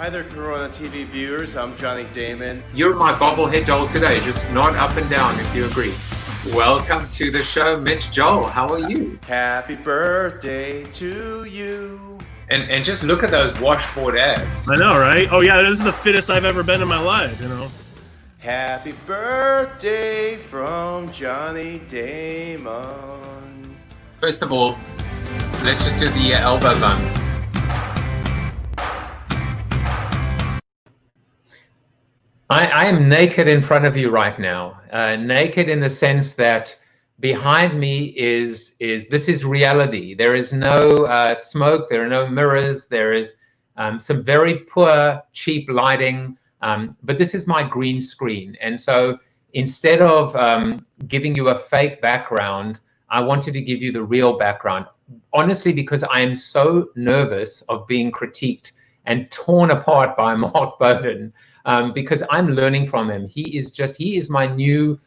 Hi there, Corona TV viewers. I'm Johnny Damon. You're my bobblehead Joel today, just nod up and down if you agree. Welcome to the show, Mitch. Joel, how are you? Happy birthday to you. And just look at those washboard abs. I know, right? Oh yeah, this is the fittest I've ever been in my life, you know. Happy birthday from Johnny Damon. First of all, let's just do the elbow bump. I am naked in front of you right now. Naked in the sense that behind me is this is reality. There is no smoke. There are no mirrors. There is some very poor, cheap lighting. But this is my green screen. And so instead of giving you a fake background, I wanted to give you the real background. Honestly, because I am so nervous of being critiqued and torn apart by Mark Bowden. Because I'm learning from him. He is my new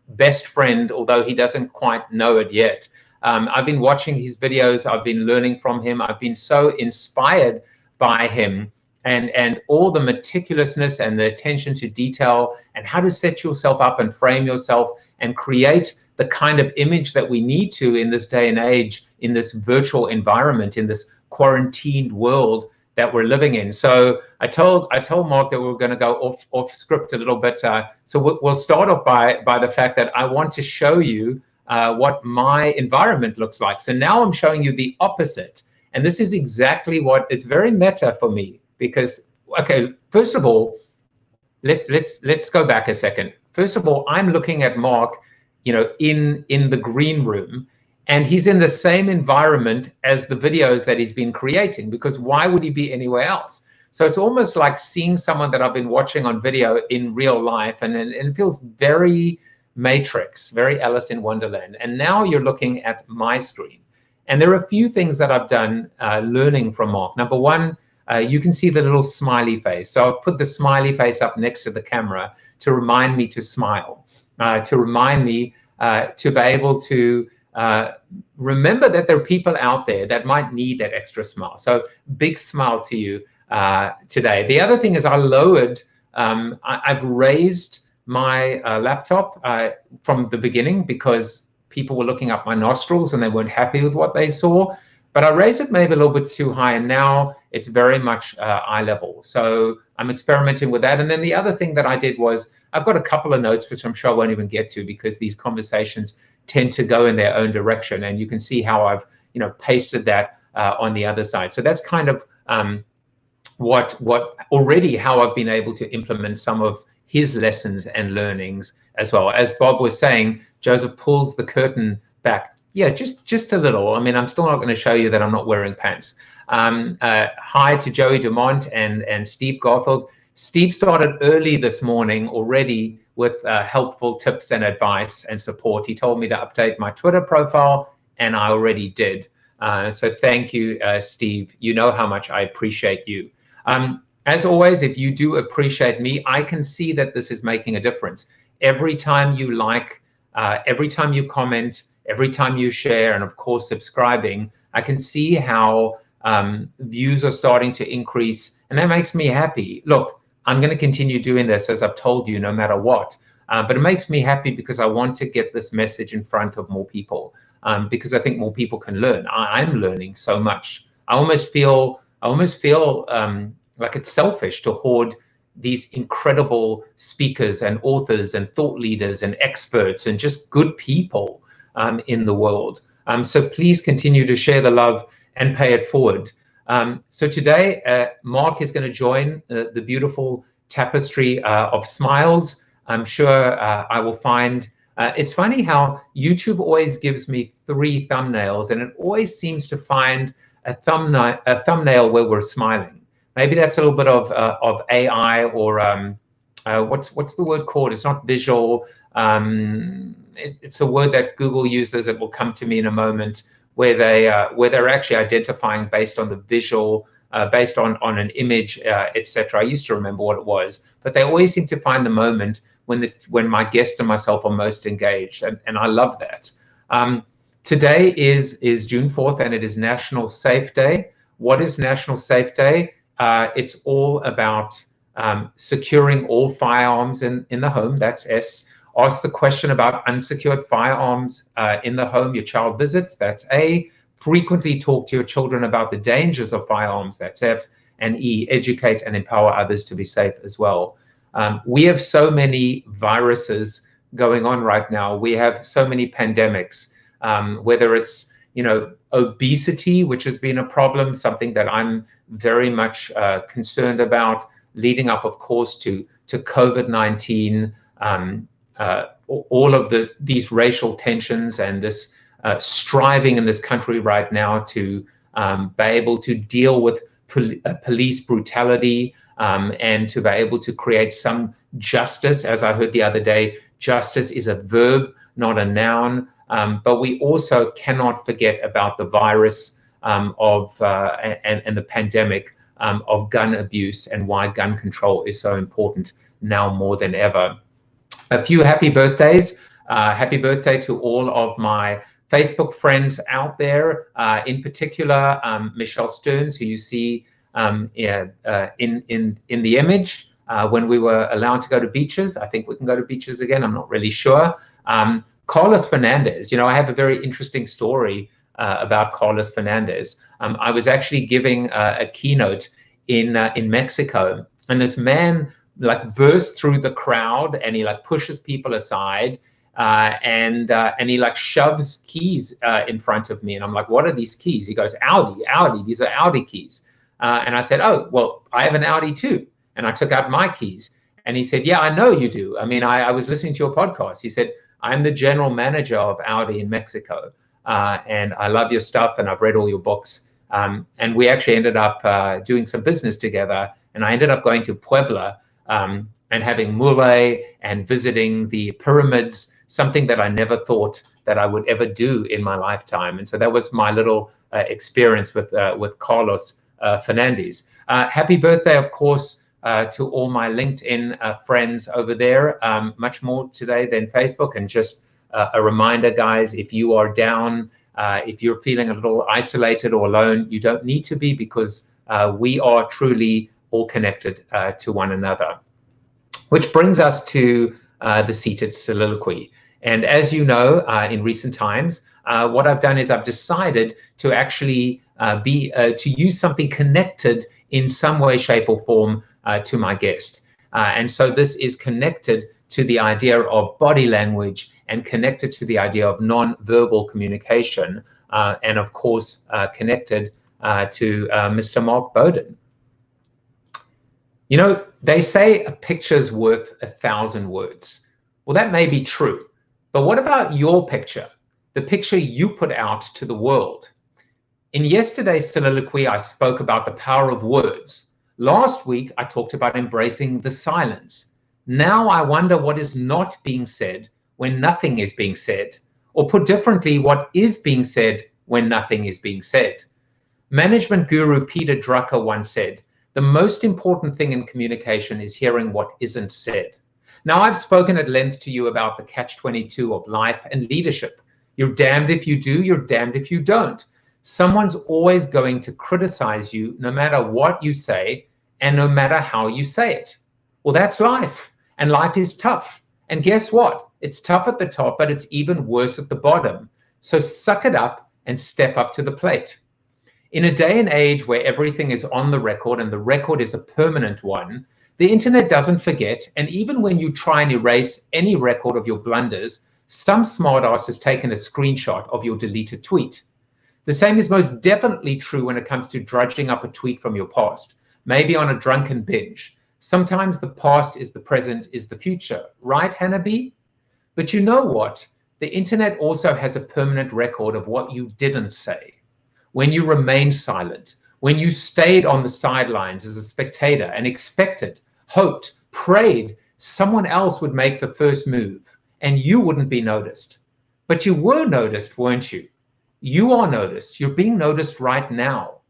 best friend, although he doesn't quite know it yet. I've been watching his videos. I've been learning from him. I've been so inspired by him and all the meticulousness and the attention to detail and how to set yourself up and frame yourself and create the kind of image that we need to in this day and age, in this virtual environment, in this quarantined world that we're living in. So I told Mark that we were going to go off script a little bit. So we'll start off by the fact that I want to show you what my environment looks like. So now I'm showing you the opposite, and this is exactly what is very meta for me. Because okay, first of all, let's go back a second. First of all, I'm looking at Mark, you know, in the green room. And he's in the same environment as the videos that he's been creating, because why would he be anywhere else? So it's almost like seeing someone that I've been watching on video in real life, and it feels very Matrix, very Alice in Wonderland. And now you're looking at my screen. And there are a few things that I've done learning from Mark. Number one, you can see the little smiley face. So I've put the smiley face up next to the camera to remind me to smile, to remind me to be able to remember that there are people out there that might need that extra smile. So big smile to you today. The other thing is I lowered, I've raised my laptop from the beginning because people were looking up my nostrils and they weren't happy with what they saw. But I raised it maybe a little bit too high, and now it's very much eye level. So I'm experimenting with that. And then the other thing that I did was I've got a couple of notes, which I'm sure I won't even get to because these conversations tend to go in their own direction, and you can see how I've pasted that on the other side. So that's kind of what already how I've been able to implement some of his lessons and learnings as well. As Bob was saying, Joseph pulls the curtain back, yeah, just a little. I mean, I'm still not going to show you that I'm not wearing pants. Hi to Joey Dumont and Steve Garfield. Steve started early this morning already with helpful tips and advice and support. He told me to update my Twitter profile, and I already did. So thank you, Steve. You know how much I appreciate you. As always, if you do appreciate me, I can see that this is making a difference. Every time you like, every time you comment, every time you share, and of course subscribing, I can see how views are starting to increase, and that makes me happy. Look, I'm going to continue doing this, as I've told you, no matter what. But it makes me happy because I want to get this message in front of more people, because I think more people can learn. I'm learning so much. I almost feel like it's selfish to hoard these incredible speakers and authors and thought leaders and experts and just good people in the world. So please continue to share the love and pay it forward. So today, Mark is going to join the beautiful tapestry of smiles. I'm sure I will find, it's funny how YouTube always gives me 3 thumbnails, and it always seems to find a thumbnail where we're smiling. Maybe that's a little bit of AI, or what's the word called? It's not visual. It's a word that Google uses. It will come to me in a moment, where they're actually identifying based on the visual, based on an image, etc. I used to remember what it was, but they always seem to find the moment when my guest and myself are most engaged, and I love that. Today is June 4th, and it is National Safe Day. What is National Safe Day? it's all about securing all firearms in the home. That's S. Ask the question about unsecured firearms in the home your child visits. That's A. Frequently talk to your children about the dangers of firearms. That's F. And E. Educate and empower others to be safe as well. We have so many viruses going on right now. We have so many pandemics, whether it's, obesity, which has been a problem, something that I'm very much concerned about, leading up, of course, to COVID-19, all of these racial tensions and this striving in this country right now to be able to deal with police brutality, and to be able to create some justice. As I heard the other day, justice is a verb, not a noun. But we also cannot forget about the virus and the pandemic of gun abuse, and why gun control is so important now more than ever. A few happy birthdays. Happy birthday to all of my Facebook friends out there, in particular Michelle Stearns, who you see in the image when we were allowed to go to beaches. I think we can go to beaches again. I'm not really sure. Carlos Fernandez. I have a very interesting story about Carlos Fernandez. I was actually giving a keynote in Mexico, and this man bursts through the crowd, and he pushes people aside, and he shoves keys in front of me, and I'm like, what are these keys? He goes, Audi, these are Audi keys. And I said, oh, well, I have an Audi too. And I took out my keys, and he said, yeah, I know you do. I mean, I was listening to your podcast. He said, I'm the general manager of Audi in Mexico, and I love your stuff, and I've read all your books. And we actually ended up doing some business together, and I ended up going to Puebla and having mule and visiting the pyramids, something that I never thought that I would ever do in my lifetime. And so that was my little experience with Carlos Fernandez. Happy birthday, of course, to all my LinkedIn friends over there. Much more today than Facebook. And just a reminder, guys, if you are down, if you're feeling a little isolated or alone, you don't need to be, because we are truly all connected to one another. Which brings us to the seated soliloquy. And as you know, in recent times, what I've done is I've decided to actually to use something connected in some way, shape, or form to my guest. And so this is connected to the idea of body language, and connected to the idea of non-verbal communication, and of course connected to Mr. Mark Bowden. They say a picture's worth 1,000 words. Well, that may be true, but what about your picture, the picture you put out to the world? In yesterday's soliloquy, I spoke about the power of words. Last week, I talked about embracing the silence. Now I wonder what is not being said when nothing is being said, or put differently, what is being said when nothing is being said. Management guru Peter Drucker once said, the most important thing in communication is hearing what isn't said. Now, I've spoken at length to you about the catch-22 of life and leadership. You're damned if you do, you're damned if you don't. Someone's always going to criticize you no matter what you say and no matter how you say it. Well, that's life, and life is tough. And guess what? It's tough at the top, but it's even worse at the bottom. So suck it up and step up to the plate. In a day and age where everything is on the record, and the record is a permanent one, the internet doesn't forget, and even when you try and erase any record of your blunders, some smartass has taken a screenshot of your deleted tweet. The same is most definitely true when it comes to drudging up a tweet from your past, maybe on a drunken binge. Sometimes the past is the present, is the future, right, Hannah B? But you know what? The internet also has a permanent record of what you didn't say. When you remained silent, when you stayed on the sidelines as a spectator and expected, hoped, prayed someone else would make the first move and you wouldn't be noticed. But you were noticed, weren't you? You are noticed. You're being noticed right now.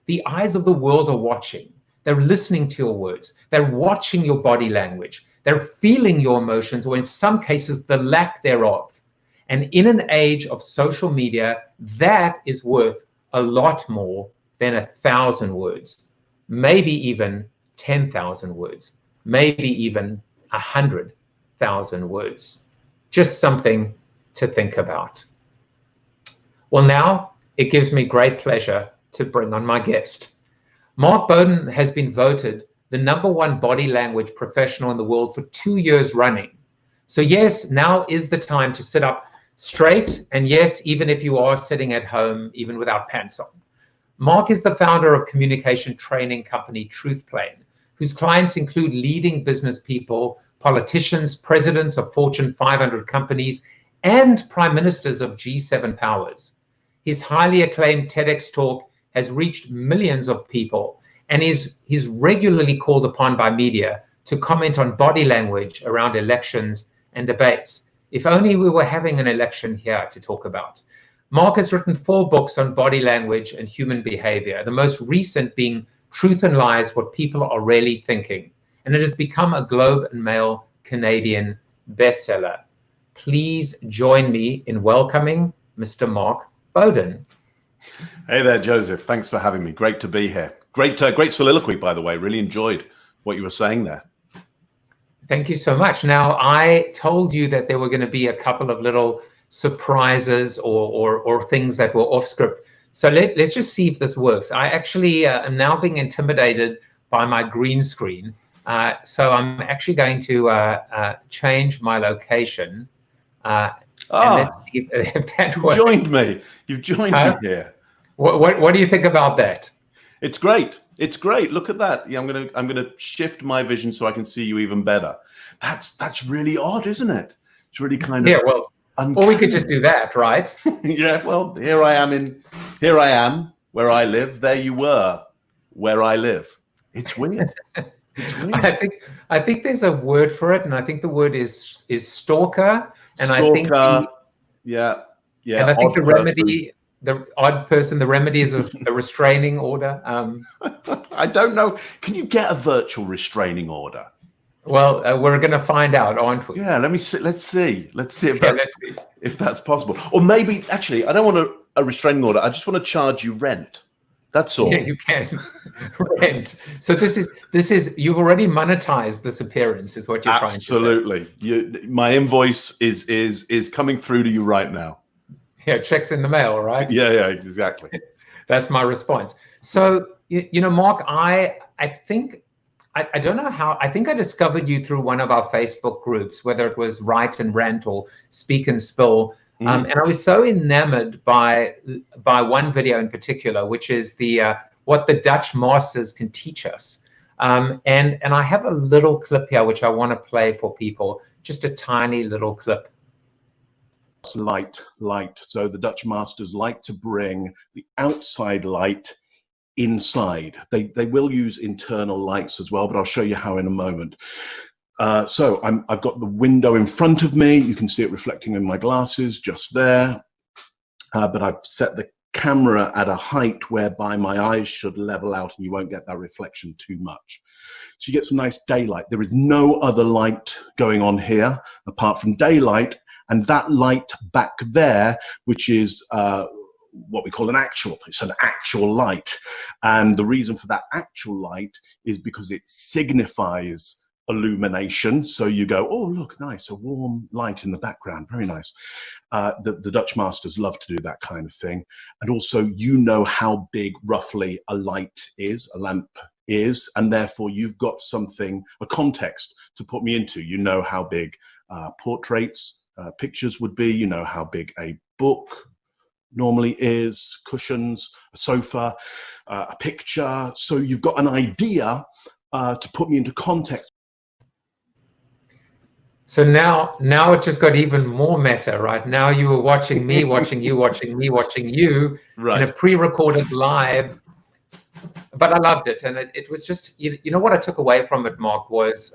The eyes of the world are watching. They're listening to your words. They're watching your body language. They're feeling your emotions, or in some cases, the lack thereof. And in an age of social media, that is worth a lot more than 1,000 words. maybe even 10,000 words, maybe even 100,000 words. Just something to think about. Well, now it gives me great pleasure to bring on my guest. Mark Bowden has been voted the #1 body language professional in the world for 2 years running. So yes, now is the time to sit up straight. And yes, even if you are sitting at home, even without pants on. Mark is the founder of communication training company TruthPlane, whose clients include leading business people, politicians, presidents of Fortune 500 companies, and prime ministers of G7 powers. His highly acclaimed TEDx talk has reached millions of people, and he's regularly called upon by media to comment on body language around elections and debates. If only we were having an election here to talk about. Mark has written 4 books on body language and human behavior, the most recent being Truth and Lies, What People Are Really Thinking, and it has become a Globe and Mail Canadian bestseller. Please join me in welcoming Mr. Mark Bowden. Hey there, Joseph. Thanks for having me. Great to be here. Great soliloquy, by the way. Really enjoyed what you were saying there. Thank you so much. Now, I told you that there were going to be a couple of little surprises or things that were off script. So let's just see if this works. I actually am now being intimidated by my green screen. So I'm actually going to change my location. And let's see if that works. You've joined me here. What do you think about that? It's great. It's great. Look at that. Yeah, I'm gonna shift my vision so I can see you even better. That's really odd, isn't it? It's really kind of, yeah. Well, or we could just do that, right? Yeah. Well, here I am where I live. There you were where I live. It's weird. It's weird. I think there's a word for it, and I think the word is stalker. And stalker. I think yeah. And I think the remedy. The odd person, the remedy is a restraining order. I don't know. Can you get a virtual restraining order? Well, we're going to find out, aren't we? Yeah, let's see if that's possible. Or maybe, actually, I don't want a restraining order. I just want to charge you rent. That's all. Yeah, you can. Rent. So this is you've already monetized this appearance, is what you're trying to say. Absolutely. My invoice is coming through to you right now. Yeah, checks in the mail, right? Yeah, exactly. That's my response. So, you know, Mark, I think, I don't know how, I think I discovered you through one of our Facebook groups, whether it was Write and Rant or Speak and Spill. And I was so enamored by one video in particular, which is the what the Dutch masters can teach us. And I have a little clip here, which I want to play for people, just a tiny little clip. Light. So the Dutch masters like to bring the outside light inside. They will use internal lights as well, but I'll show you how in a moment. So I've got the window in front of me. You can see it reflecting in my glasses just there. But I've set the camera at a height whereby my eyes should level out and you won't get that reflection too much. So you get some nice daylight. There is no other light going on here apart from daylight. And that light back there, which is what we call it's an actual light. And the reason for that actual light is because it signifies illumination. So you go, oh, look, nice, a warm light in the background. Very nice. The Dutch masters love to do that kind of thing. And also, you know how big roughly a light is, a lamp is, and therefore you've got something, a context to put me into. You know how big portraits, pictures would be, you know how big a book normally is, cushions, a sofa, a picture. So you've got an idea to put me into context. So now it just got even more meta, right? Now you were watching me, watching you, watching me, watching you, right, in a pre-recorded live. But I loved it, and it was just, you know what I took away from it, Mark, was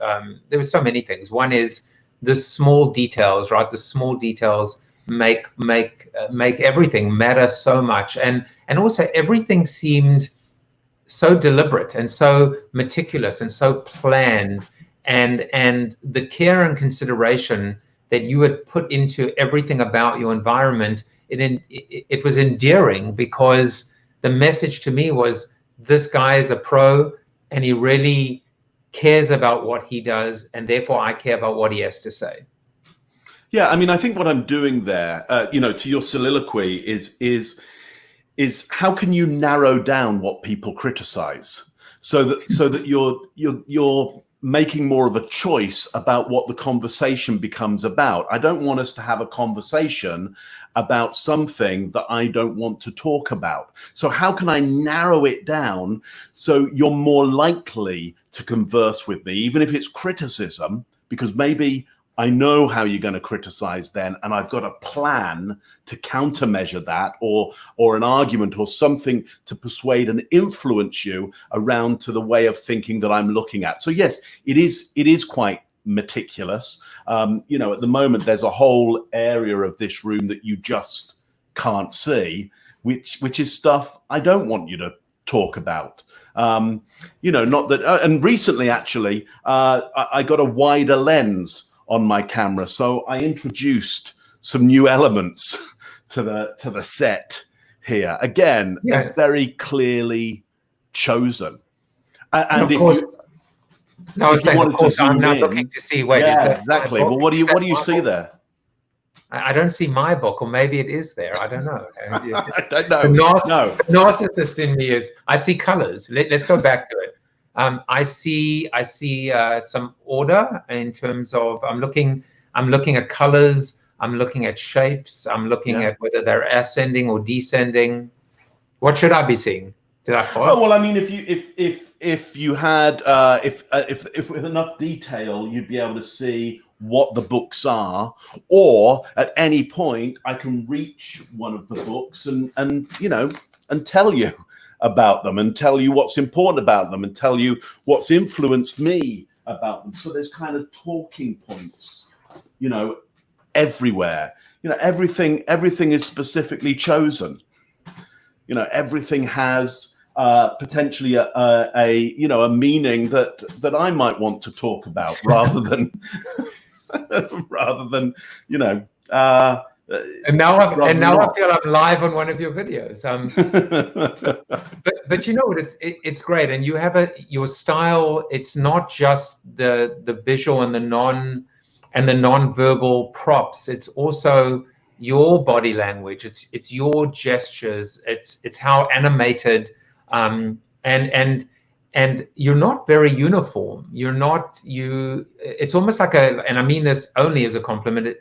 there were so many things. One is the small details, right? The small details make everything matter so much, and also everything seemed so deliberate and so meticulous and so planned, and the care and consideration that you had put into everything about your environment, it was endearing, because the message to me was, this guy is a pro. and he really cares about what he does, and therefore I care about what he has to say. Yeah, I mean, I think what I'm doing there, to your soliloquy is how can you narrow down what people criticize so that you're making more of a choice about what the conversation becomes about. I don't want us to have a conversation about something that I don't want to talk about. So how can I narrow it down so you're more likely to converse with me, even if it's criticism, because maybe I know how you're going to criticize then, and I've got a plan to countermeasure that, or an argument or something to persuade and influence you around to the way of thinking that I'm looking at. So yes, it is quite meticulous. At the moment, there's a whole area of this room that you just can't see, which is stuff I don't want you to talk about. Not that. And recently, actually, I got a wider lens on my camera, so I introduced some new elements to the set here. Again, they're very clearly chosen. And of course, I'm now looking to see. Wait, yeah, exactly. Well, what do you see there? I don't see my book, or maybe it is there. I don't know. I don't know. The narcissist in me is. I see colors. Let's go back to it. I see some order in terms of I'm looking at colors, I'm looking at shapes, I'm looking at whether they're ascending or descending. What should I be seeing? Did I follow? Oh, well, I mean, if you had if with enough detail, you'd be able to see what the books are, or at any point I can reach one of the books and tell you about them, and tell you what's important about them, and tell you what's influenced me about them. So there's kind of talking points, everywhere. Everything is specifically chosen. Everything has potentially a meaning that I might want to talk about rather than And now I feel I'm live on one of your videos. But you know what? It's great, and you have your style. It's not just the visual and the non-verbal props. It's also your body language. It's your gestures. It's how animated, and you're not very uniform. It's almost like and I mean this only as a compliment.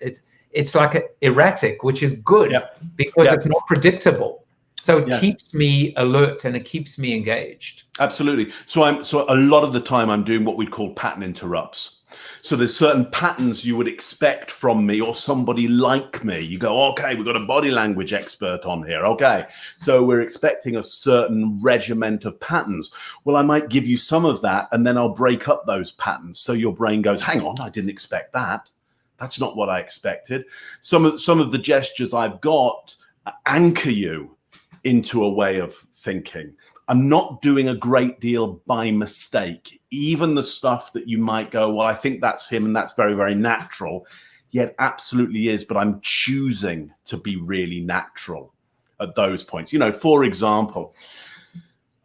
It's like erratic, which is good because it's not predictable. So it keeps me alert and it keeps me engaged. Absolutely. So a lot of the time I'm doing what we'd call pattern interrupts. So there's certain patterns you would expect from me or somebody like me. You go, okay, we've got a body language expert on here. Okay, so we're expecting a certain regiment of patterns. Well, I might give you some of that, and then I'll break up those patterns. So your brain goes, hang on, I didn't expect that. That's not what I expected. Some of the gestures I've got anchor you into a way of thinking. I'm not doing a great deal by mistake. Even the stuff that you might go, well, I think that's him and that's very, very natural. Yet absolutely is, but I'm choosing to be really natural at those points. For example,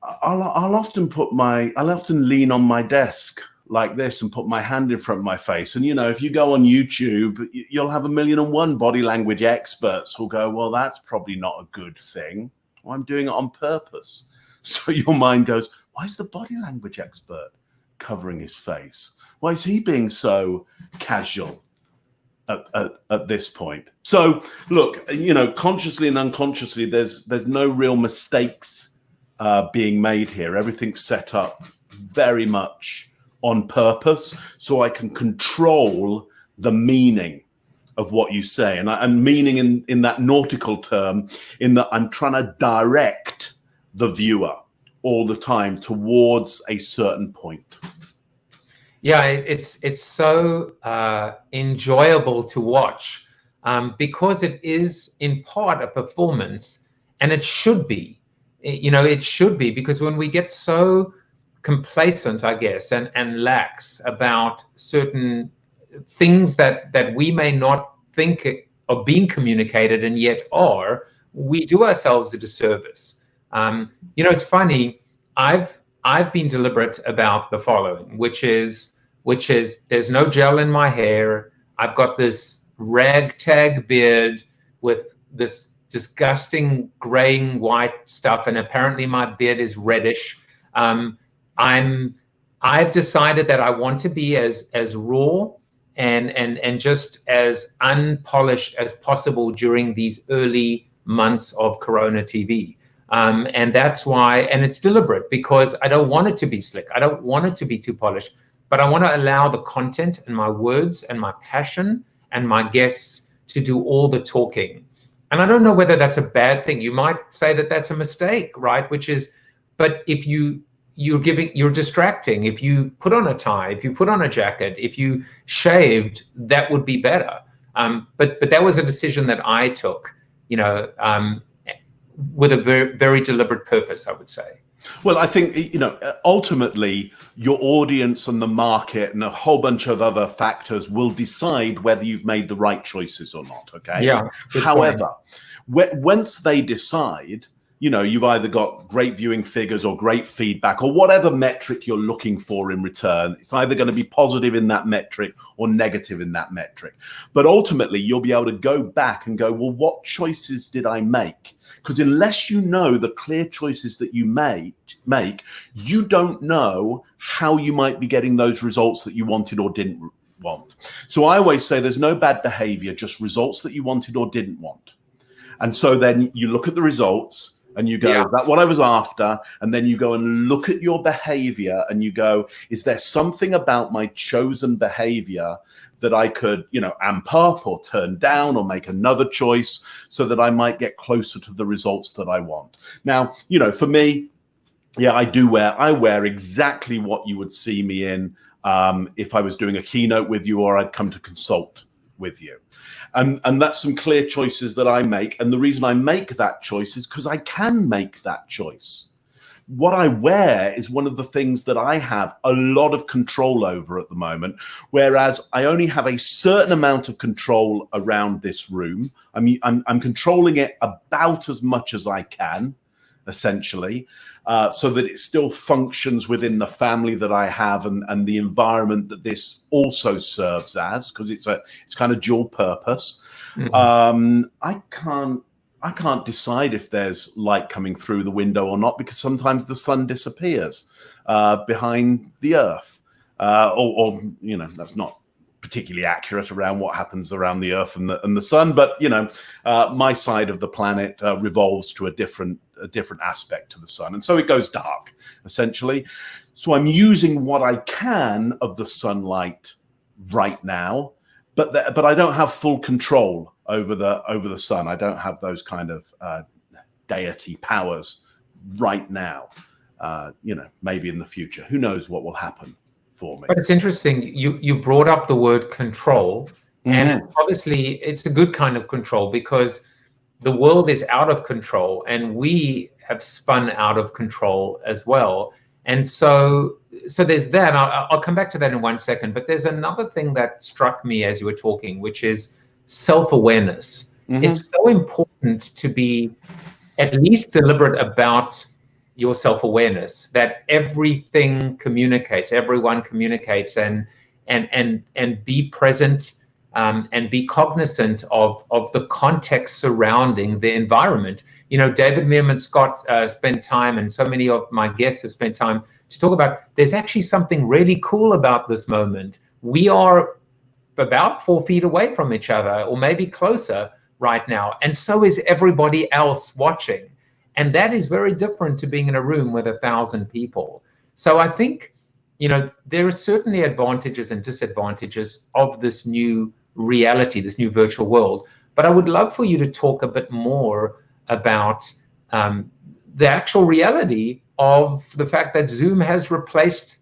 I'll often lean on my desk like this and put my hand in front of my face. And, if you go on YouTube, you'll have 1,000,001 body language experts who'll go, well, that's probably not a good thing. Well, I'm doing it on purpose. So your mind goes, why is the body language expert covering his face? Why is he being so casual at this point? So look, consciously and unconsciously, there's no real mistakes being made here. Everything's set up very much on purpose, so I can control the meaning of what you say, and meaning in that nautical term, in that I'm trying to direct the viewer all the time towards a certain point. Yeah, it's so enjoyable to watch because it is in part a performance, and it should be. It should be, because when we get so complacent, I guess, and lax about certain things that we may not think are being communicated and yet are, we do ourselves a disservice. It's funny. I've I've been deliberate about the following, which is there's no gel in my hair. I've got this ragtag beard with this disgusting graying white stuff, and apparently my beard is reddish. I've decided that I want to be as raw and just as unpolished as possible during these early months of Corona TV. And that's why, and it's deliberate, because I don't want it to be slick. I don't want it to be too polished, but I want to allow the content and my words and my passion and my guests to do all the talking. And I don't know whether that's a bad thing. You might say that that's a mistake, right? Which is, but if you're distracting. If you put on a tie, if you put on a jacket, if you shaved, that would be better. But that was a decision that I took, with a very, very deliberate purpose, I would say. Well, I think, ultimately your audience and the market and a whole bunch of other factors will decide whether you've made the right choices or not. Okay. Yeah. However, once they decide, you've either got great viewing figures or great feedback or whatever metric you're looking for in return. It's either going to be positive in that metric or negative in that metric. But ultimately, you'll be able to go back and go, well, what choices did I make? Because unless you know the clear choices that you make, you don't know how you might be getting those results that you wanted or didn't want. So I always say there's no bad behavior, just results that you wanted or didn't want. And so then you look at the results and you go, is that what I was after? And then you go and look at your behavior and you go, is there something about my chosen behavior that I could, amp up or turn down or make another choice so that I might get closer to the results that I want? Now, for me, I wear exactly what you would see me in if I was doing a keynote with you or I'd come to consult with you. And that's some clear choices that I make. And the reason I make that choice is because I can make that choice. What I wear is one of the things that I have a lot of control over at the moment, whereas I only have a certain amount of control around this room. I mean, I'm controlling it about as much as I can, essentially, so that it still functions within the family that I have and the environment that this also serves as, because it's kind of dual purpose. Mm-hmm. I can't decide if there's light coming through the window or not, because sometimes the sun disappears behind the earth, or that's not particularly accurate around what happens around the earth and the sun, but my side of the planet revolves to a different aspect to the sun, and so it goes dark essentially. So I'm using what I can of the sunlight right now, but I don't have full control over the sun. I don't have those kind of deity powers right now. Maybe in the future, who knows what will happen for me. But it's interesting, you brought up the word control, and obviously it's a good kind of control, because the world is out of control and we have spun out of control as well. And so there's that. I'll come back to that in 1 second, but there's another thing that struck me as you were talking, which is self-awareness. It's so important to be at least deliberate about your self-awareness, that everyone communicates, and be present and be cognizant of the context surrounding the environment. David Meerman Scott spent time, and so many of my guests have spent time to talk about, there's actually something really cool about this moment. We are about 4 feet away from each other, or maybe closer right now, and so is everybody else watching. And that is very different to being in a room with 1,000 people. So I think, there are certainly advantages and disadvantages of this new reality, this new virtual world. But I would love for you to talk a bit more about the actual reality of the fact that Zoom has replaced,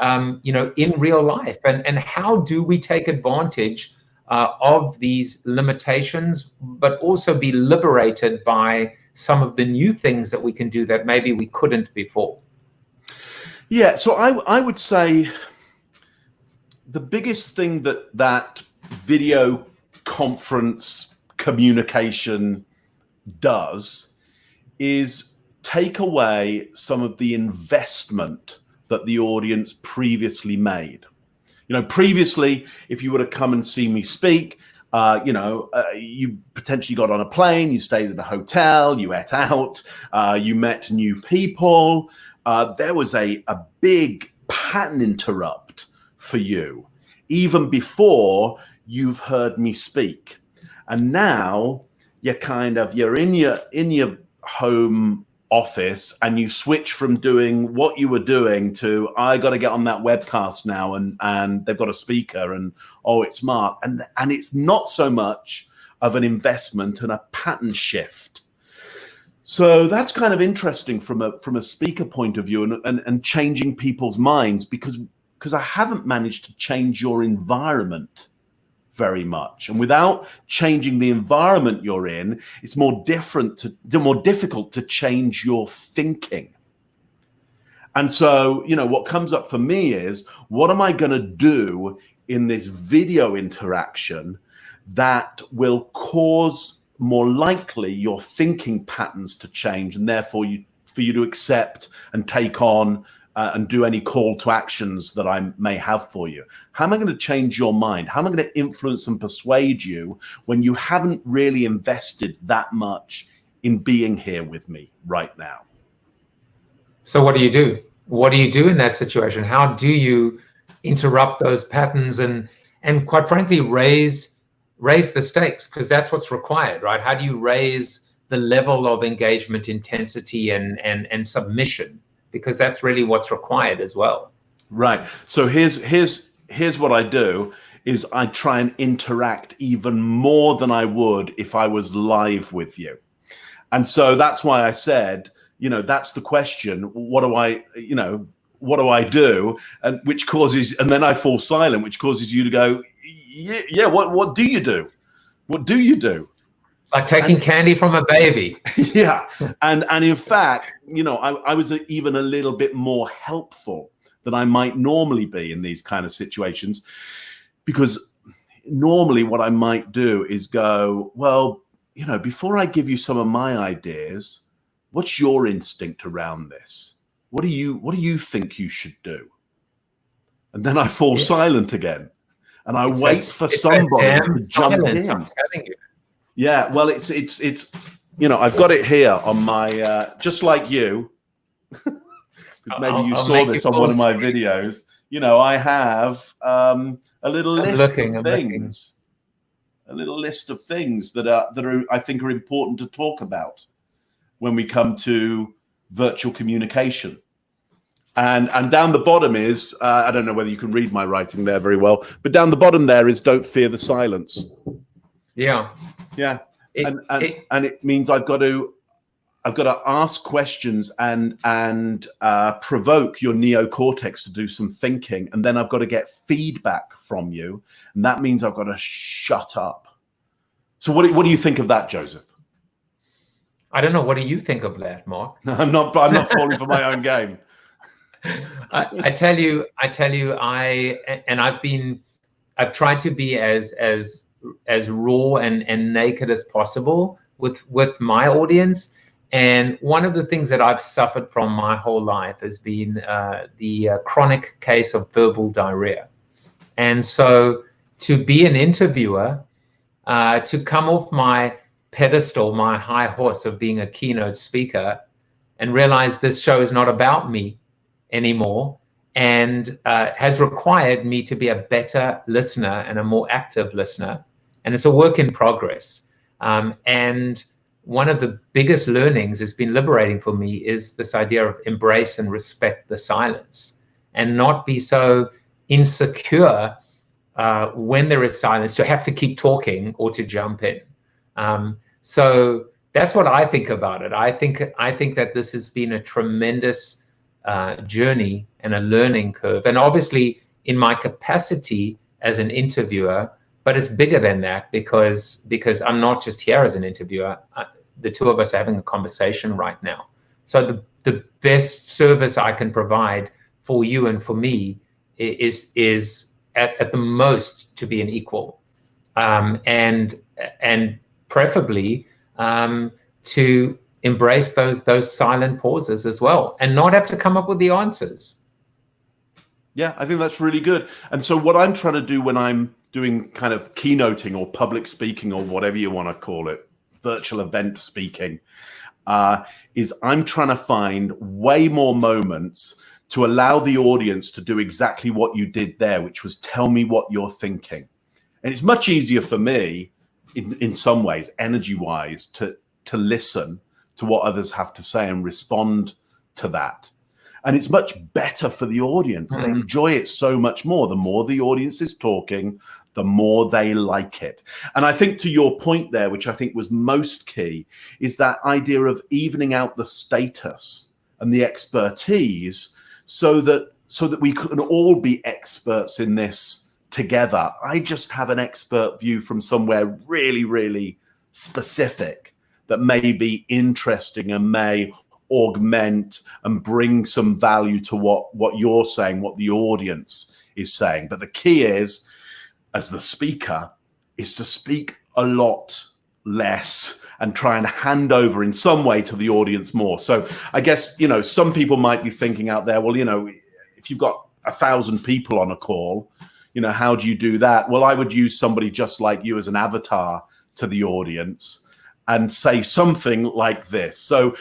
in real life, and how do we take advantage of these limitations, but also be liberated by some of the new things that we can do that maybe we couldn't before. Yeah, so I would say the biggest thing that video conference communication does is take away some of the investment that the audience previously made. You know, previously, if you were to come and see me speak, you potentially got on a plane, you stayed at a hotel, you ate out, you met new people. There was a big pattern interrupt for you, even before you've heard me speak. And now you're in your home office, and you switch from doing what you were doing to, I got to get on that webcast now, and they've got a speaker, and it's Mark, and it's not so much of an investment and a pattern shift. So that's kind of interesting from a speaker point of view, and changing people's minds, because I haven't managed to change your environment very much. And without changing the environment you're in, it's more difficult to change your thinking. And so, what comes up for me is, what am I going to do in this video interaction that will cause more likely your thinking patterns to change, and therefore for you to accept and take on and do any call to actions that I may have for you? How am I going to change your mind? How am I going to influence and persuade you when you haven't really invested that much in being here with me right now? So what do you do? What do you do in that situation? How do you interrupt those patterns and quite frankly, raise the stakes? Because that's what's required, right? How do you raise the level of engagement, intensity, and submission? Because that's really what's required as well. Right. So here's what I do, is I try and interact even more than I would if I was live with you. And so that's why I said, that's the question. What do I do? And which causes, and then I fall silent, which causes you to go, yeah, what do you do? What do you do? Like taking candy from a baby. Yeah. And in fact, I was even a little bit more helpful than I might normally be in these kind of situations, because normally what I might do is go, well, before I give you some of my ideas, what's your instinct around this? What do you think you should do? And then I fall silent again, and I wait for somebody to jump in. I'm telling you. Yeah, well, it's I've got it here on my just like you. Maybe you saw this on one of my videos. I have a little list of things, a little list of things that are I think are important to talk about when we come to virtual communication. And down the bottom is I don't know whether you can read my writing there very well, but down the bottom there is, don't fear the silence. Yeah. Yeah. And it means I've got to ask questions and provoke your neocortex to do some thinking. And then I've got to get feedback from you. And that means I've got to shut up. So what do you think of that, Joseph? I don't know. What do you think of that, Mark? I'm not falling for my own game. I tell you, I've tried to be as raw and naked as possible with my audience. And one of the things that I've suffered from my whole life has been the chronic case of verbal diarrhea. And so to be an interviewer, to come off my pedestal, my high horse of being a keynote speaker, and realize this show is not about me anymore, and has required me to be a better listener and a more active listener. And it's a work in progress. And one of the biggest learnings has been liberating for me is this idea of embrace and respect the silence, and not be so insecure when there is silence to have to keep talking or to jump in. So that's what I think about it. I think that this has been a tremendous journey and a learning curve, and obviously in my capacity as an interviewer, but it's bigger than that, because I'm not just here as an interviewer. The two of us are having a conversation right now. So the best service I can provide for you and for me is at the most to be an equal, and preferably to embrace those silent pauses as well, and not have to come up with the answers. Yeah, I think that's really good. And so what I'm trying to do when I'm doing kind of keynoting or public speaking or whatever you want to call it, virtual event speaking, is I'm trying to find way more moments to allow the audience to do exactly what you did there, which was tell me what you're thinking. And it's much easier for me in some ways, energy-wise, to listen to what others have to say and respond to that. And it's much better for the audience. They enjoy it so much more. The more the audience is talking, the more they like it. And I think to your point there, which I think was most key, is that idea of evening out the status and the expertise so that we can all be experts in this together. I just have an expert view from somewhere really, really specific that may be interesting and may augment and bring some value to what you're saying, what the audience is saying. But the key is, as the speaker, is to speak a lot less and try and hand over in some way to the audience more. So I guess, you know, some people might be thinking out there, well, you know, if you've got 1,000 people on a call, you know, how do you do that? Well, I would use somebody just like you as an avatar to the audience and say something like this. So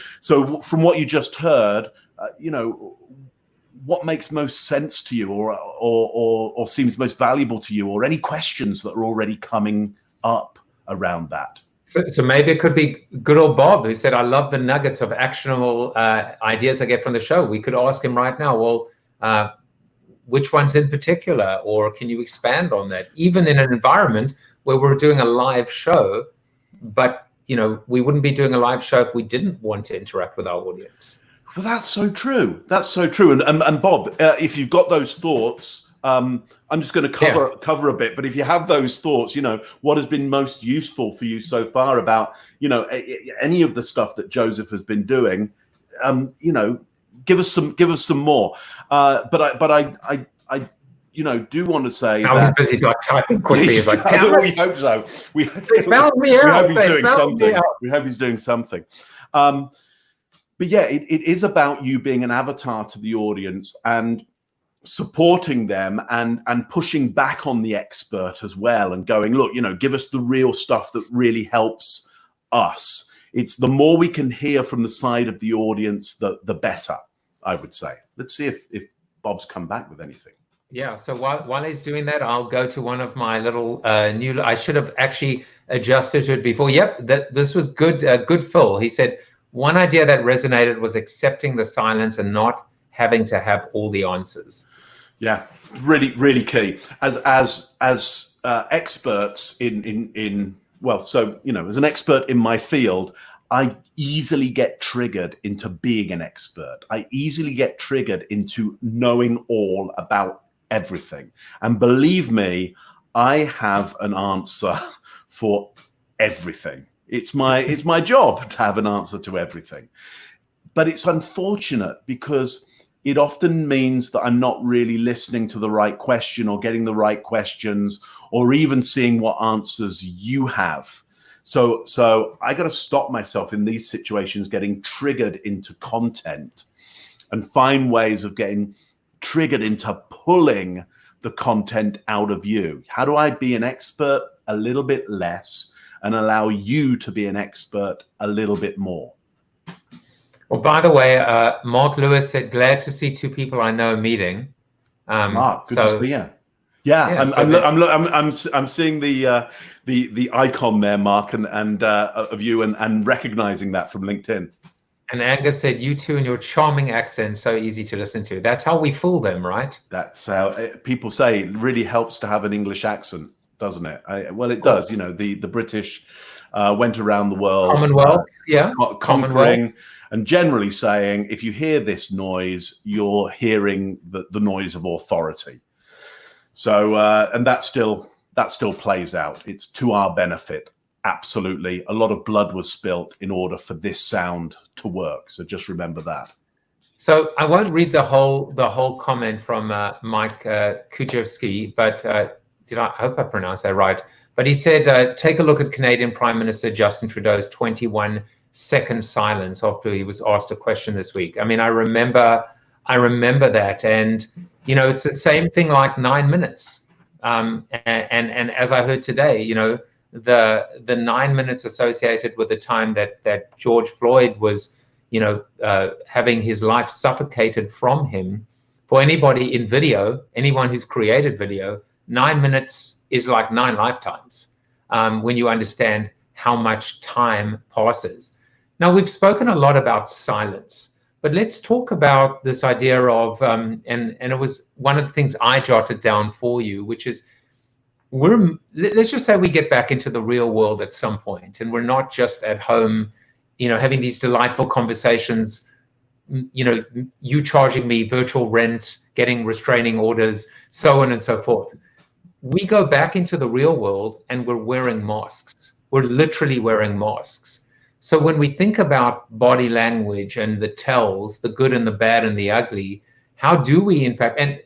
from what you just heard, you know, what makes most sense to you or seems most valuable to you, or any questions that are already coming up around that? So maybe it could be good old Bob, who said, I love the nuggets of actionable ideas I get from the show. We could ask him right now, well, which ones in particular, or can you expand on that? Even in an environment where we're doing a live show, but you know, we wouldn't be doing a live show if we didn't want to interact with our audience. Well, that's so true. That's so true. And Bob, if you've got those thoughts, I'm just going to cover a bit. But if you have those thoughts, you know, what has been most useful for you so far about, you know, any of the stuff that Joseph has been doing, you know, give us some more. But I you know, do want to say I was busy like typing quickly. He's like, we hope so. We hope he's doing something. But yeah, it is about you being an avatar to the audience and supporting them and pushing back on the expert as well and going, look, you know, give us the real stuff that really helps us. It's the more we can hear from the side of the audience, the better, I would say. Let's see if Bob's come back with anything. Yeah, so while he's doing that, I'll go to one of my little I should have actually adjusted to it before. Yep, this was good, good Phil. He said, one idea that resonated was accepting the silence and not having to have all the answers. Yeah, really, really key. As experts in well, so, you know, as an expert in my field, I easily get triggered into being an expert. I easily get triggered into knowing all about everything. And believe me, I have an answer for everything. It's my job to have an answer to everything. But it's unfortunate because it often means that I'm not really listening to the right question or getting the right questions or even seeing what answers you have. So I got to stop myself in these situations getting triggered into content and find ways of getting triggered into pulling the content out of you. How do I be an expert a little bit less and allow you to be an expert a little bit more? Well, by the way, Mark Lewis said, glad to see two people I know meeting. Mark, good to see you. Yeah, I'm seeing the icon there, Mark, and of you and recognizing that from LinkedIn. And Angus said, you two and your charming accent, so easy to listen to. That's how we fool them, right? That's how people say it really helps to have an English accent, doesn't it? Well, it does. You know, the British went around the world. Commonwealth, conquering and generally saying, if you hear this noise, you're hearing the noise of authority. So, and that still plays out. It's to our benefit. Absolutely. A lot of blood was spilt in order for this sound to work. So just remember that. So I won't read the whole comment from Mike Kuchevsky, but I hope I pronounced that right. But he said, take a look at Canadian Prime Minister Justin Trudeau's 21 second silence after he was asked a question this week. I mean, I remember that, and you know, it's the same thing like 9 minutes. And as I heard today, you know, the 9 minutes associated with the time that George Floyd was, you know, having his life suffocated from him. For anybody in video, anyone who's created video, 9 minutes is like 9 lifetimes when you understand how much time passes. Now, we've spoken a lot about silence, but let's talk about this idea of, and it was one of the things I jotted down for you, which is let's just say we get back into the real world at some point, and we're not just at home, you know, having these delightful conversations, you know, you charging me virtual rent, getting restraining orders, so on and so forth. We go back into the real world and we're wearing masks. We're literally wearing masks. So when we think about body language and the tells, the good and the bad and the ugly, how do we, in fact, and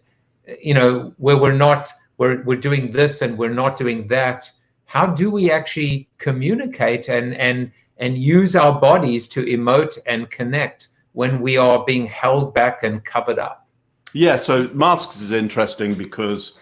you know, where we're doing this and we're not doing that, how do we actually communicate and use our bodies to emote and connect when we are being held back and covered up? Yeah, so masks is interesting because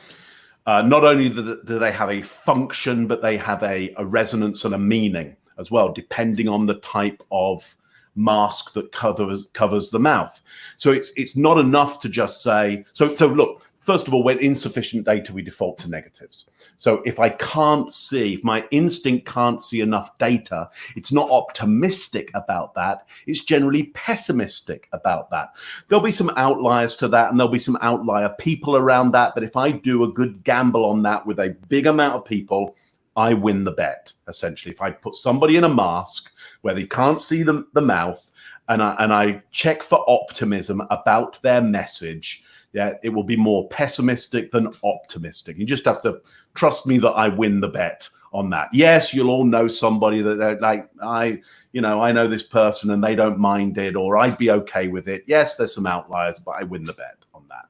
not only do they have a function, but they have a resonance and a meaning as well, depending on the type of mask that covers the mouth. So it's not enough to just say, so look, first of all, when insufficient data, we default to negatives. So if I can't see, if my instinct can't see enough data, it's not optimistic about that. It's generally pessimistic about that. There'll be some outliers to that, and there'll be some outlier people around that. But if I do a good gamble on that with a big amount of people, I win the bet, essentially. If I put somebody in a mask where they can't see the mouth, and I check for optimism about their message, yeah, it will be more pessimistic than optimistic. You just have to trust me that I win the bet on that. Yes, you'll all know somebody that they're like, I know this person and they don't mind it, or I'd be okay with it. Yes, there's some outliers, but I win the bet on that.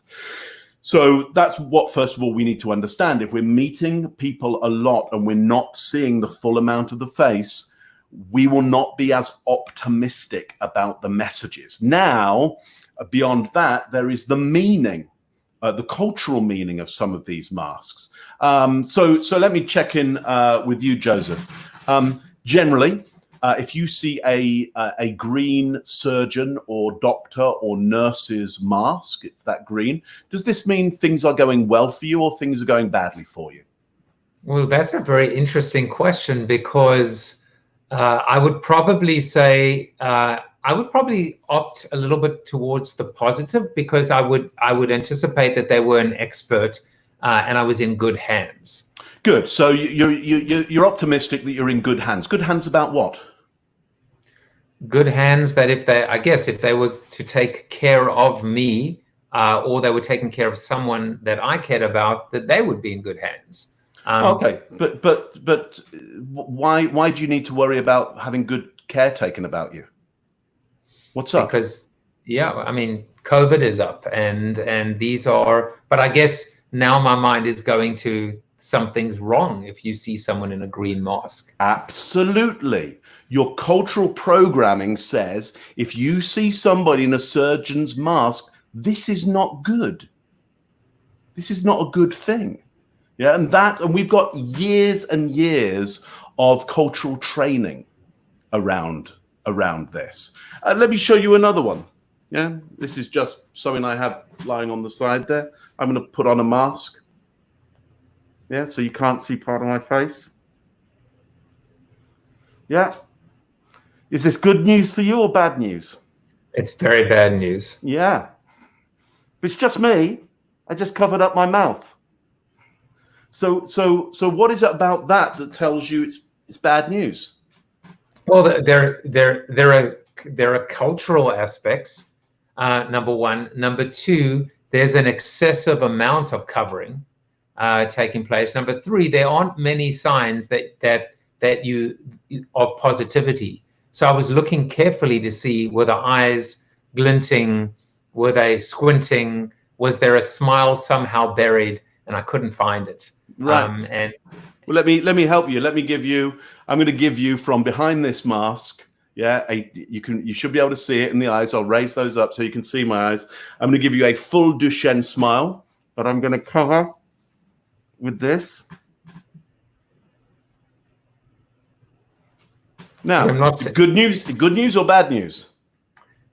So that's what, first of all, we need to understand. If we're meeting people a lot and we're not seeing the full amount of the face, we will not be as optimistic about the messages. Now, beyond that, there is the meaning, the cultural meaning of some of these masks. So let me check in with you, Joseph. Generally, if you see a green surgeon or doctor or nurse's mask, it's that green, does this mean things are going well for you or things are going badly for you? Well, that's a very interesting question, because I would probably say I would probably opt a little bit towards the positive, because I would anticipate that they were an expert and I was in good hands. Good. So you're optimistic that you're in good hands. Good hands about what? Good hands that if they were to take care of me, or they were taking care of someone that I cared about, that they would be in good hands. Okay, but why do you need to worry about having good care taken about you? What's up? Because, yeah, I mean, COVID is up, and these are, but I guess now my mind is going to something's wrong if you see someone in a green mask. Absolutely. Your cultural programming says if you see somebody in a surgeon's mask, this is not good. This is not a good thing. Yeah, and we've got years and years of cultural training around this. Let me show you another one. Yeah, this is just something I have lying on the side there. I'm going to put on a mask. Yeah, so you can't see part of my face. Yeah. Is this good news for you or bad news? It's very bad news. Yeah. But it's just me. I just covered up my mouth. So what is it about that tells you it's bad news? Well, there are cultural aspects. Number one. Number two, there's an excessive amount of covering taking place. Number three, there aren't many signs that you of positivity. So I was looking carefully to see, were the eyes glinting, were they squinting, was there a smile somehow buried, and I couldn't find it. Right. And well, let me help you. I'm going to give you from behind this mask. Yeah, you should be able to see it in the eyes. I'll raise those up so you can see my eyes. I'm going to give you a full Duchenne smile, but I'm going to cover with this. Now, good news or bad news?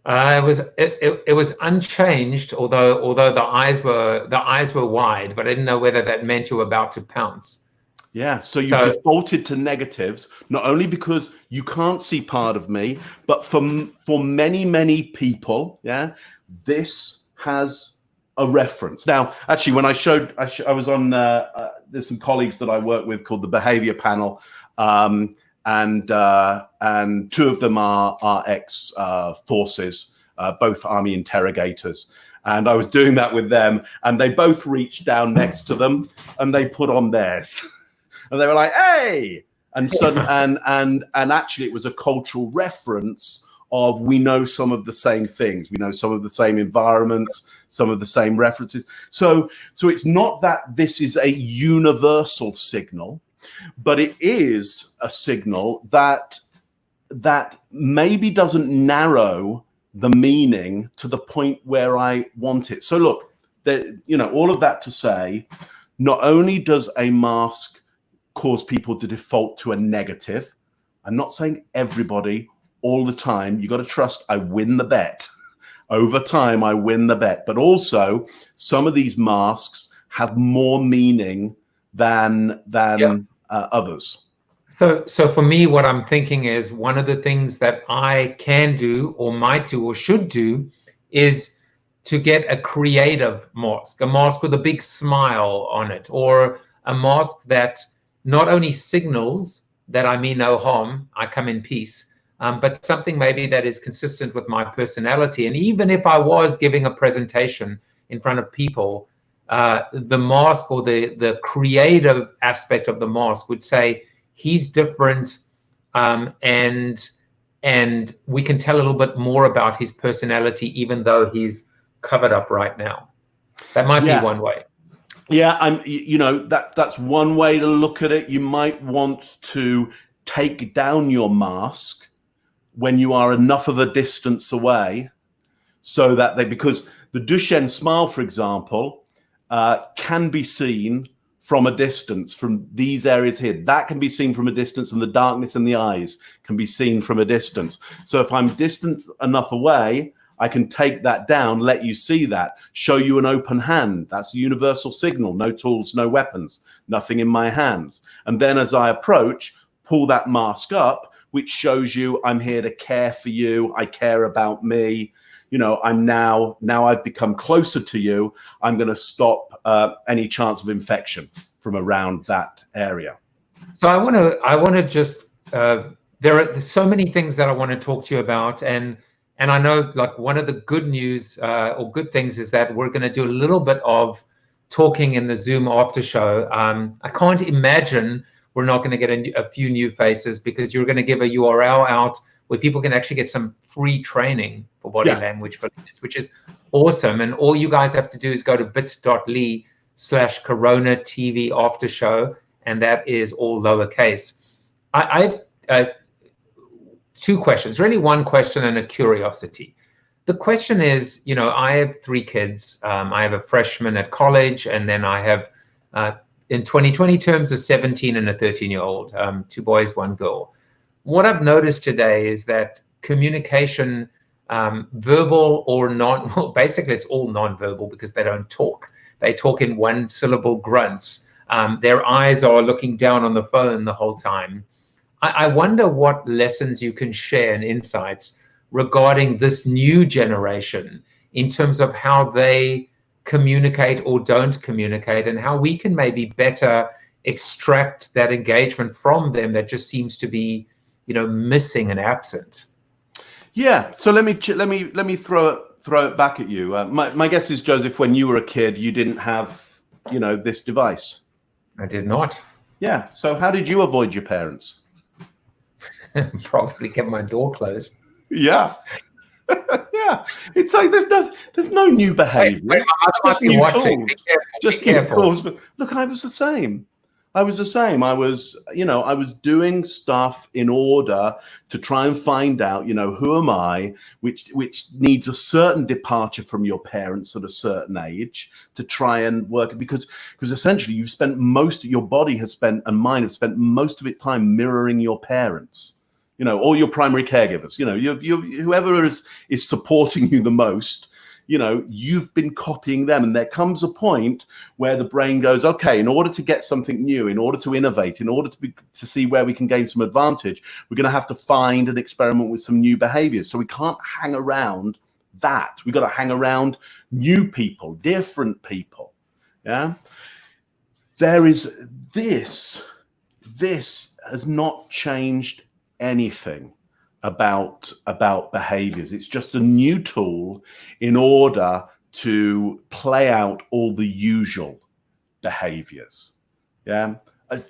It was unchanged, although the eyes were wide, but I didn't know whether that meant you were about to pounce. Yeah, so you've defaulted to negatives, not only because you can't see part of me, but for many people, yeah, this has a reference. Now, actually, when I was on, there's some colleagues that I work with called the Behavior Panel, and two of them are ex-forces, both Army interrogators. And I was doing that with them, and they both reached down next to them, and they put on theirs. And they were like, "Hey!" And actually, it was a cultural reference of we know some of the same things, we know some of the same environments, some of the same references. So it's not that this is a universal signal, but it is a signal that maybe doesn't narrow the meaning to the point where I want it. So look, all of that to say, not only does a mask cause people to default to a negative. I'm not saying everybody all the time. You got to trust I win the bet. Over time, I win the bet. But also, some of these masks have more meaning than others. So for me, what I'm thinking is one of the things that I can do or might do or should do is to get a creative mask, a mask with a big smile on it, or a mask that not only signals that I mean no harm, I come in peace, but something maybe that is consistent with my personality. And even if I was giving a presentation in front of people, the mask or the creative aspect of the mask would say, he's different, and we can tell a little bit more about his personality, even though he's covered up right now. That might be one way. Yeah, that's one way to look at it. You might want to take down your mask when you are enough of a distance away, so that because the Duchenne smile, for example, can be seen from a distance, from these areas here. That can be seen from a distance, and the darkness in the eyes can be seen from a distance. So if I'm distant enough away, I can take that down, let you see that, show you an open hand. That's a universal signal. No tools, no weapons, nothing in my hands. And then as I approach, pull that mask up, which shows you I'm here to care for you. I care about me. I'm now I've become closer to you. I'm going to stop any chance of infection from around that area. So I want to just, there's so many things that I want to talk to you about. And I know, like, one of the good news or good things is that we're going to do a little bit of talking in the Zoom after show. I can't imagine we're not going to get a few new faces, because you're going to give a URL out where people can actually get some free training for body language for leaders, which is awesome. And all you guys have to do is go to bit.ly/CoronaTV after show, and that is all lowercase. I've two questions, really one question and a curiosity. The question is, I have 3 kids. I have a freshman at college, and then I have, in 2020 terms, a 17 and a 13-year-old, 2 boys, 1 girl. What I've noticed today is that communication, verbal or well, basically it's all non-verbal, because they don't talk. They talk in 1-syllable grunts. Their eyes are looking down on the phone the whole time. I wonder what lessons you can share and insights regarding this new generation in terms of how they communicate or don't communicate, and how we can maybe better extract that engagement from them that just seems to be, missing and absent. Yeah. So let me throw it back at you. My guess is, Joseph, when you were a kid, you didn't have, this device. I did not. Yeah. So how did you avoid your parents? Probably kept my door closed. Yeah. Yeah. It's like there's no new behavior. I might be watching. Be careful. Just be careful. Look, I was the same. I was the same. I was, I was doing stuff in order to try and find out, who am I, which needs a certain departure from your parents at a certain age to try and work, because essentially you've spent your body has spent, and mine have spent most of its time mirroring your parents, or your primary caregivers, whoever is supporting you the most. You've been copying them, and there comes a point where the brain goes, okay, in order to get something new, in order to innovate, in order to see where we can gain some advantage, we're going to have to find and experiment with some new behaviors. So we can't hang around that. We've got to hang around new people, different people. Yeah. There is this has not changed anything about behaviors. It's just a new tool in order to play out all the usual behaviors. Yeah.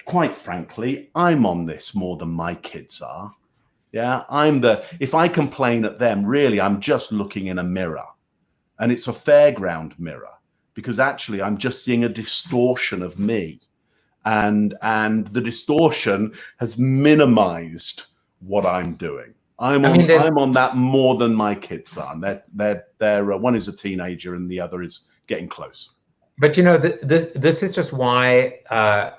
Quite frankly, I'm on this more than my kids are. Yeah. If I complain at them, really, I'm just looking in a mirror, and it's a fairground mirror, because actually I'm just seeing a distortion of me, and the distortion has minimized what I'm doing. I'm on that more than my kids are. They're one is a teenager and the other is getting close. But this is just why I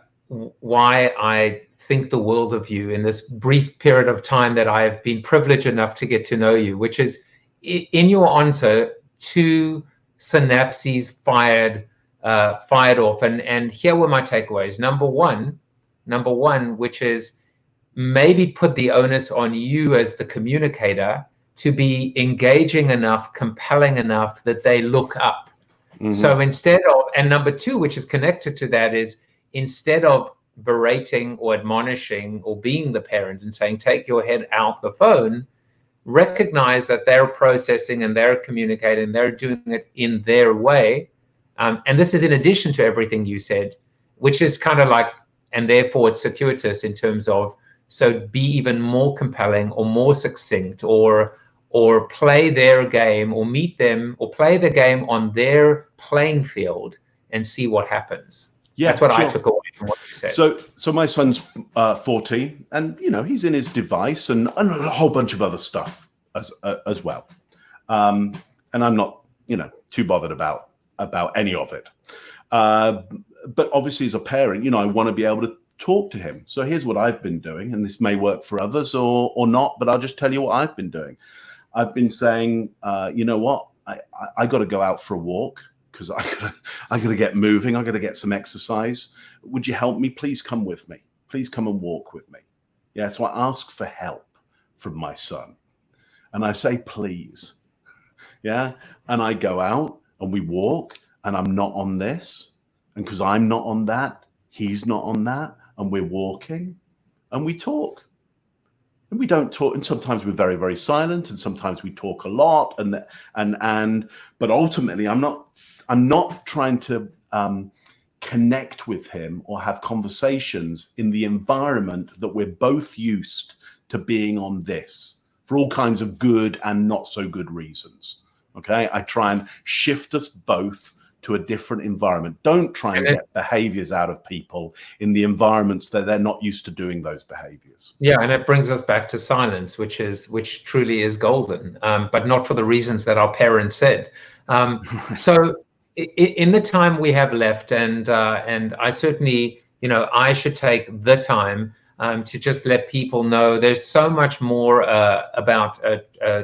think the world of you in this brief period of time that I've been privileged enough to get to know you, which is in your answer, 2 synapses fired off, and here were my takeaways. Number one, which is, maybe put the onus on you as the communicator to be engaging enough, compelling enough that they look up. Mm-hmm. So and number 2, which is connected to that, is instead of berating or admonishing or being the parent and saying, take your head out the phone, recognize that they're processing and they're communicating, they're doing it in their way. And this is in addition to everything you said, which is kind of like, and therefore it's circuitous in terms of, so be even more compelling or more succinct, or play their game, or meet them, or play the game on their playing field and see what happens. Yeah, that's what I took away from what you said. So my son's 14, and he's in his device and a whole bunch of other stuff as well. And I'm not too bothered about any of it. But obviously, as a parent, I want to be able to talk to him. So here's what I've been doing, and this may work for others or not, but I'll just tell you what I've been doing. I've been saying, you know what, I got to go out for a walk, because I got to get moving. I got to get some exercise. Would you help me? Please come with me. Please come and walk with me. Yeah. So I ask for help from my son, and I say, please. Yeah. And I go out and we walk, and I'm not on this, and because I'm not on that, he's not on that. And we're walking and we talk, and we don't talk. And sometimes we're very, very silent, and sometimes we talk a lot. But ultimately, I'm not trying to connect with him or have conversations in the environment that we're both used to being on this, for all kinds of good and not so good reasons. Okay. I try and shift us both to a different environment. Don't try and get behaviors out of people in the environments that they're not used to doing those behaviors. Yeah, and it brings us back to silence, which truly is golden, but not for the reasons that our parents said. So in the time we have left, and I certainly, I should take the time to just let people know there's so much more about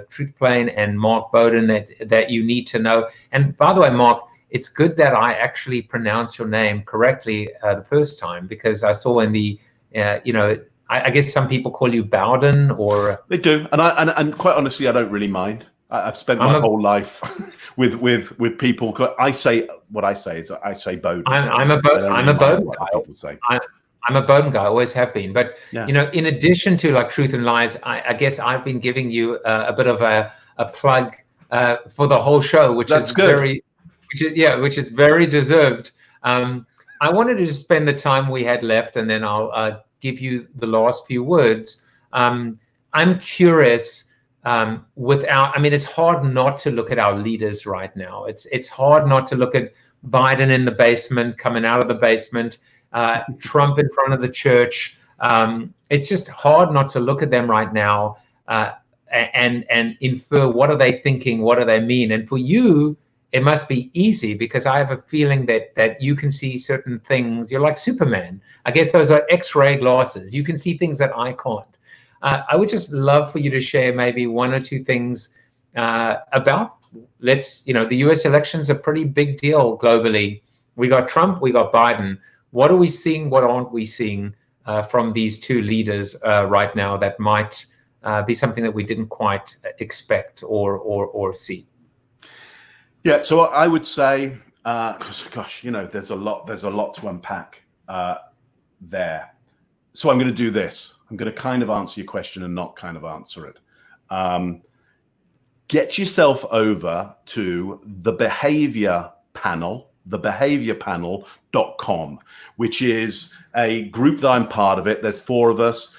Truth Plane and Mark Bowden that you need to know. And by the way, Mark, it's good that I actually pronounced your name correctly the first time, because I saw in the, I guess some people call you Bowden, or they do, and quite honestly, I don't really mind. I've spent my whole life with people. I say what I say is I say Bowden. I'm a Bowden guy. People say. I'm a Bowden guy, always have been. But in addition to like Truth and Lies, I guess I've been giving you a bit of a plug for the whole show, which is very deserved. I wanted to just spend the time we had left, and then I'll give you the last few words. I'm curious. It's hard not to look at our leaders right now. It's hard not to look at Biden in the basement, coming out of the basement. Trump in front of the church. It's just hard not to look at them right now and infer, what are they thinking, what do they mean? And for you, it must be easy, because I have a feeling that you can see certain things. You're like Superman. I guess those are X-ray glasses. You can see things that I can't. I would just love for you to share maybe one or two things about, the US election's a pretty big deal globally. We got Trump, we got Biden. What are we seeing? What aren't we seeing from these two leaders right now that might be something that we didn't quite expect or see? Yeah, so I would say, gosh, there's a lot to unpack there. So I'm going to do this. I'm going to kind of answer your question and not kind of answer it. Get yourself over to the behavior panel, thebehaviorpanel.com, which is a group that I'm part of it. There's 4 of us.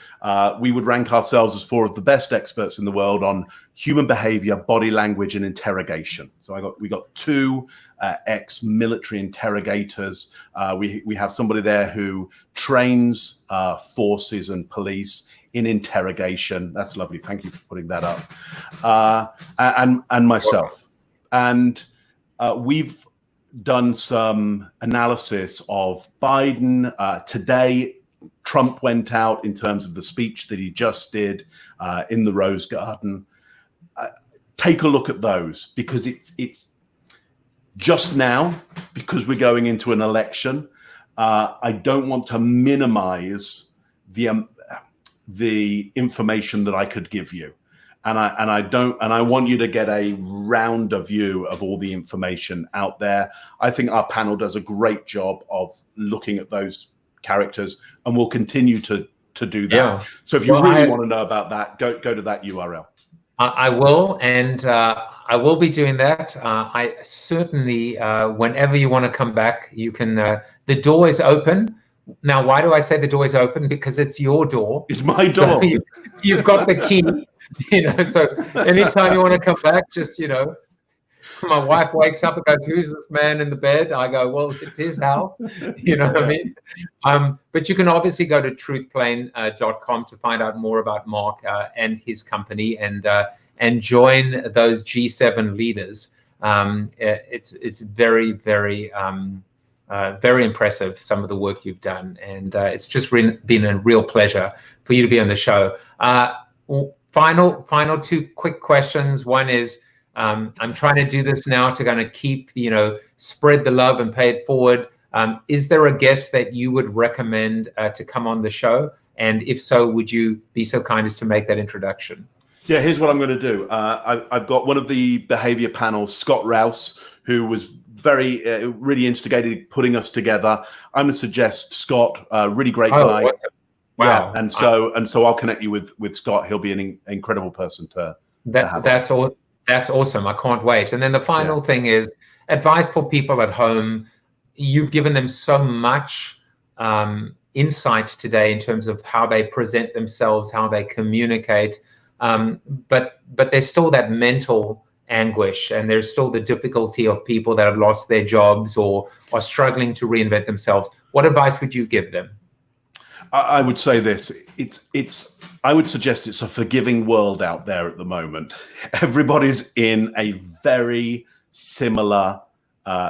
We would rank ourselves as 4 of the best experts in the world on human behavior, body language, and interrogation. So we got 2 ex-military interrogators. We have somebody there who trains forces and police in interrogation. That's lovely. Thank you for putting that up. And myself. And we've done some analysis of Biden. Today, Trump went out in terms of the speech that he just did in the Rose Garden. Take a look at those, because it's just now, because we're going into an election. I don't want to minimize the information that I could give you, and I want you to get a rounder view of all the information out there. I think our panel does a great job of looking at those characters, and we'll continue to do that. Yeah. So if you really want to know about that, go to that URL. I will, and I will be doing that. I certainly, whenever you want to come back, you can. The door is open. Now, why do I say the door is open? Because it's your door. It's my door. So you've got the key. So anytime you want to come back, just my wife wakes up and goes, "Who's this man in the bed?" I go, "Well, it's his house." You know what I mean? But you can obviously go to truthplain.com to find out more about Mark and his company, and join those G7 leaders. It's very, very, very impressive, some of the work you've done, and it's just been a real pleasure for you to be on the show. Final 2 quick questions. One is, I'm trying to do this now to kind of keep, spread the love and pay it forward. Is there a guest that you would recommend to come on the show? And if so, would you be so kind as to make that introduction? Yeah, here's what I'm going to do. I've got one of the behavior panels, Scott Rouse, who was really instigated putting us together. I'm going to suggest Scott, really great guy. Awesome. Wow. Yeah, and so I'll connect you with Scott. He'll be an incredible person to have. That's all. That's awesome. I can't wait. And then the final thing is advice for people at home. You've given them so much insight today in terms of how they present themselves, how they communicate. But there's still that mental anguish, and there's still the difficulty of people that have lost their jobs or are struggling to reinvent themselves. What advice would you give them? I would say this. I would suggest it's a forgiving world out there at the moment. Everybody's in a very similar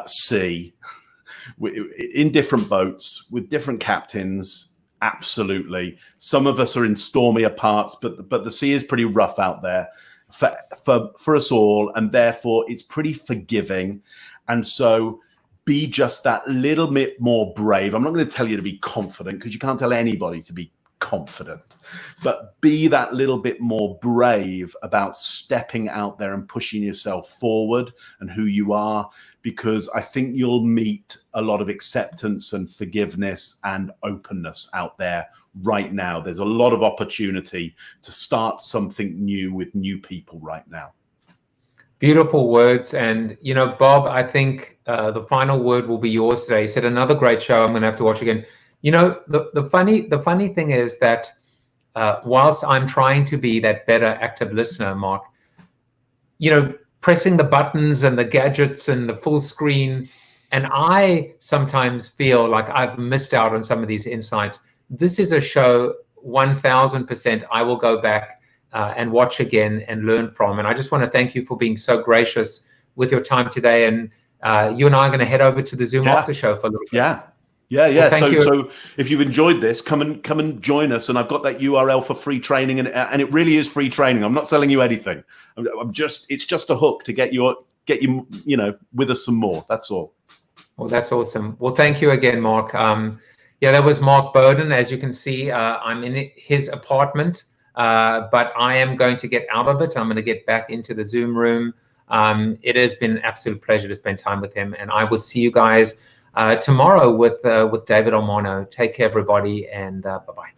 sea, in different boats with different captains. Absolutely. Some of us are in stormier parts, but the sea is pretty rough out there for us all, and therefore it's pretty forgiving. And so be just that little bit more brave. I'm not going to tell you to be confident, because you can't tell anybody to be confident, but be that little bit more brave about stepping out there and pushing yourself forward and who you are, because I think you'll meet a lot of acceptance and forgiveness and openness out there right now. There's a lot of opportunity to start something new with new people right now. Beautiful words. And, Bob, I think the final word will be yours today. You said another great show. I'm going to have to watch again. The funny thing is that whilst I'm trying to be that better active listener, Mark, pressing the buttons and the gadgets and the full screen, And I sometimes feel like I've missed out on some of these insights. This is a show 1000% I will go back and watch again and learn from. And I just want to thank you for being so gracious with your time today. And you and I are going to head over to the Zoom after show for a little bit. Yeah. Well, thank you. So if you've enjoyed this, come and join us. And I've got that URL for free training, and it really is free training. I'm not selling you anything. It's just a hook to get you with us some more. That's all. Well, that's awesome. Well, thank you again, Mark. Yeah, that was Mark Bowden. As you can see, I'm in his apartment, but I am going to get out of it. I'm going to get back into the Zoom room. It has been an absolute pleasure to spend time with him, and I will see you guys tomorrow with David Ormano. Take care, everybody, and bye-bye.